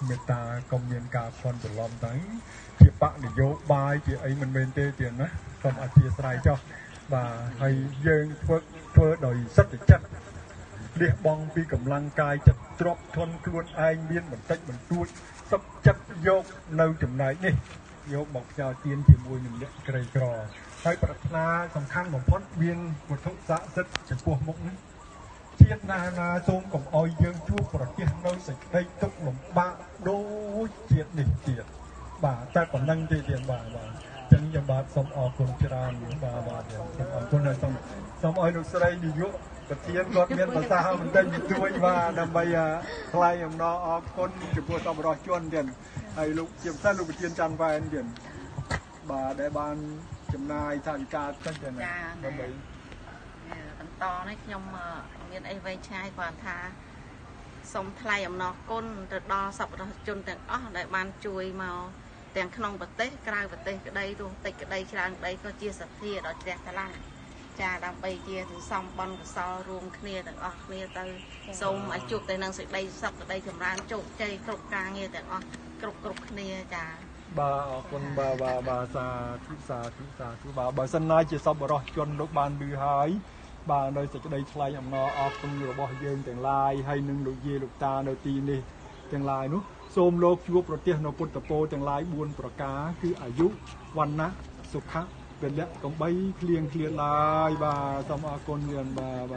មេត្តាកុំមានការខន់ច្រឡំទៅជាបកនយោបាយជាអីមិនមែនទេទៀតណាសូមអធិស្ឋានចុះបាទហើយយើងធ្វើដោយសត្វចិត្តលះបង់ពីកម្លាំងកាយចិត្តទ្របធន់ខ្លួនឯងមានបន្តិចបន្តួចសុខចិត្តយកនៅចំណែកនេះយកមកផ្ញើទានជាមួយនឹងអ្នកក្រីក្រហើយប្រាថ្នាសំខាន់បំផុតមានវត្ថុស័ក្តិសិទ្ធិចំពោះមុខនេះជាតិណាសូមកុំអោយយើងជួបប្រទះនៅសេចក្តីទុក្ខលំបាកដូចជាតិនេះទៀតបាទតែប៉ុណ្្នឹងទេទៀតបាទចឹងខ្ញុំបាទសូមអរគុណច្រើនបាទសូមអរគុណហើយសូមឲ្យលោកស្រីនាយកប្រធានគាត់មានប្រសាសន៍បន្តិចជួយបាទដើម្បីថ្លែងអំណរអរគុណចំពោះសប្បុរសជនទៀតហើយលោកជាពិសេសលោកប្រធានច័ន្ទវ៉ែនទៀតបាទដែលបានចំណាយថវិកាតិចទៅណាដើម្បីបន្តនេះខ្ញុំមានអីវែងឆ្ងាយគាត់ថាសូមថ្លែងអំណរគុណទៅដល់សប្បុរសជនទាំងអស់ដែលបានជួយមកទាំងក្នុងប្រទេសក្រៅប្រទេសក្តីទោះតិចក្តីច្រើនក្តីក៏ជាសទ្ធាដល់ជ្រះថ្លាចាដើម្បីជាសន្សំបន់កសលរួមគ្នាទាំងអស់គ្នាទៅសូមឲ្យជួបតែនឹងសេចក្តីសុខសេចក្តីចម្រើនជោគជ័យគ្រប់ការងារទាំងអស់គ្រប់គ្នាចាបាទអរគុណបាទសាធុបាទបើសិនណាជាសប្បុរសជនលោកបានឮហើយបាទនៅសេចក្តីថ្លែងអំណរអរគុណរបស់យើងទាំងឡាយហើយនឹងលោកយាយលោកតានៅទីនេះទាំងឡាយនោះសូមលោកជួបប្រទះនៅពុទ្ធពរទាំងឡាយ4ប្រការគឺអាយុវណ្ណៈសុខៈពលៈកំបីគ្លៀងគ្លាតឡើយបាទសូមអរគុណយើងបាទ